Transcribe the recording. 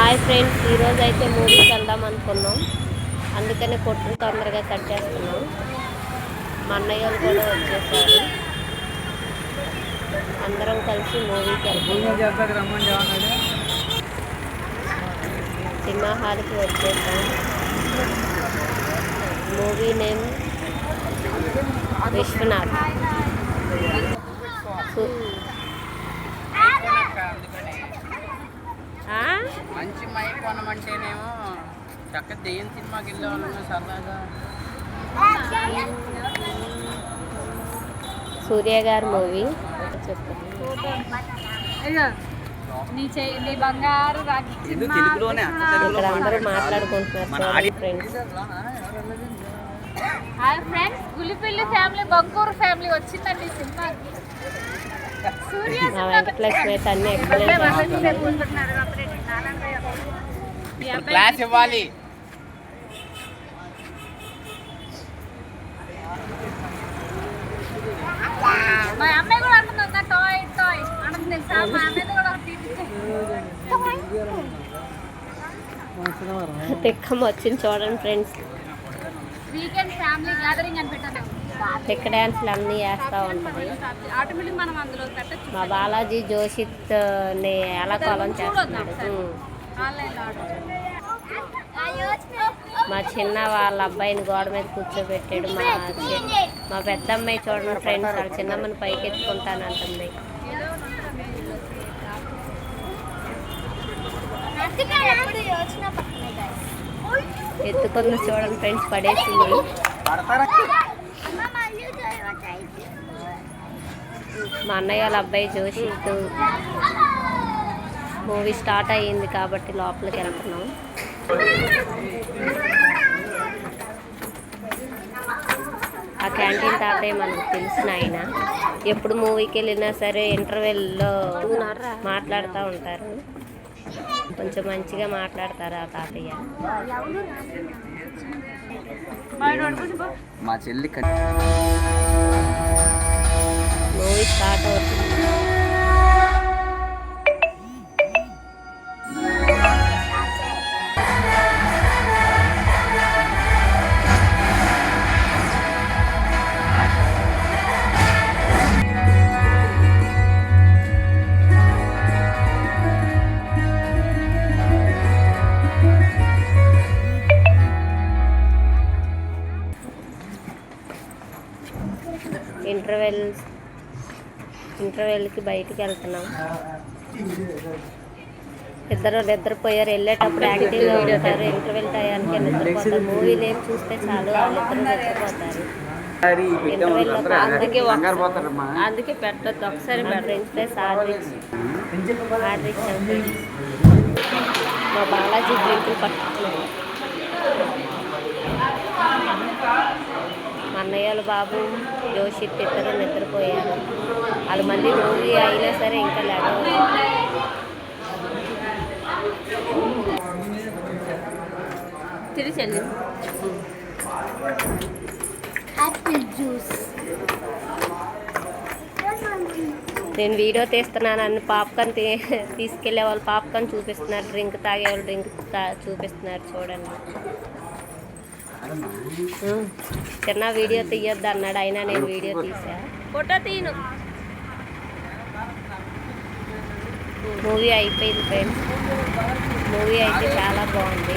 Hi friends, ఈరోజు అయితే మూవీకి వెళ్దాం అనుకున్నాం. అందుకనే కొట్టును తొందరగా కట్ చేస్తున్నాం. మా అన్నయ్య కూడా వచ్చేసారు. అందరం కలిసి మూవీకి వెళ్తాం. సినిమా హాల్కి వచ్చేసాం. Movie name Vishwanath. మంచి మైక్ కొనమంటేనేమో చక్కగా దెయ్యం సినిమాకి వెళ్ళేవాళ్ళము సరదాగా. సూర్య గారి మూవీ ఇక్కడ అందరూ మాట్లాడుకుంటున్నారు friends. Hi friends, Gulipalli family, Bankuru family వచ్చిందండి సినిమాకి. మా వెంకటలక్ష్మి అయితే అన్ని ఎక్స్ప్లెయిన్ క్లాస్ ఇవ్వాలి. మా అమ్మాయి కూడా అంటుంది టాయ్ టాయ్ అంటుంది తెలుసా. మా అమ్మాయి కూడా తిక్కమ్మ వచ్చింది చూడండి ఫ్రెండ్స్. వీకెండ్ ఫ్యామిలీ గ్యాదరింగ్ అని పెట్టాను. తిక్క డ్యాన్స్లు అన్నీ వేస్తూ ఉంటుంది. ఆటోమేటిక్ మనం అందులో పెట్టచ్చు. మా బాలాజీ జోషిత్ ని ఎలా కాలం చేస్తున్నాడు. మా చిన్న వాళ్ళ అబ్బాయిని గోడ మీద కూర్చోబెట్టాడు. మా పెద్ద అమ్మాయి చూడండి ఫ్రెండ్స్, వాళ్ళ చిన్నమ్మని పైకి ఎత్తుకుంటానంటుంది. ఎత్తుకుంది చూడండి ఫ్రెండ్స్, పడేసింది. మా అన్నయ్య వాళ్ళ అబ్బాయి జోషిత్. మూవీ స్టార్ట్ అయ్యింది కాబట్టి లోపలికి వెళ్తున్నాం. ఆ క్యాంటీన్ తాతయ్య మనకు తెలిసిన ఆయన. ఎప్పుడు మూవీకి వెళ్ళినా సరే ఇంటర్వెల్లో మాట్లాడుతూ ఉంటారు. కొంచెం మంచిగా మాట్లాడతారు ఆ తాతయ్య. మా చెల్లి మూవీ స్టార్ట్ అవుతుంది. ఇంటర్వెల్కి బయటికి వెళ్తున్నాం. ఇద్దరు నిద్రపోయారు. వెళ్ళేటప్పుడు యాక్టివ్గా ఉంటారు. ఇంటర్వెల్ టయానికి నిద్రపోతారు. మూవీలు ఏం చూస్తే చాలు వాళ్ళిద్దరు నిద్రపోతారు. అందుకే పెట్టద్దు, ఒకసారి ఫ్రెండ్స్ ఆర్డర్ ఇచ్చాం. మా బాలాజీ డ్రింకులు పట్టుకున్నాం. మా అన్నయ్యల బాబు జోషిత్ ఇద్దరు నిద్రపోయారు. వాళ్ళు మళ్ళీ మూవీ అయినా సరే ఇంకా లేకపోతే తిరిచెల్లి నేను వీడియో తీస్తున్నాను అన్ని పాప్కార్న్ తీసుకెళ్లే వాళ్ళు పాప్కార్న్ చూపిస్తున్నారు. డ్రింక్ తాగే వాళ్ళు డ్రింక్ చూపిస్తున్నారు. చూడండి, చిన్న వీడియో తీయొద్దు అన్నాడు, అయినా నేను వీడియో తీసా. ఫోటో తీను. మూవీ అయిపోయింది ఫ్రెండ్స్. మూవీ అయితే చాలా బాగుంది.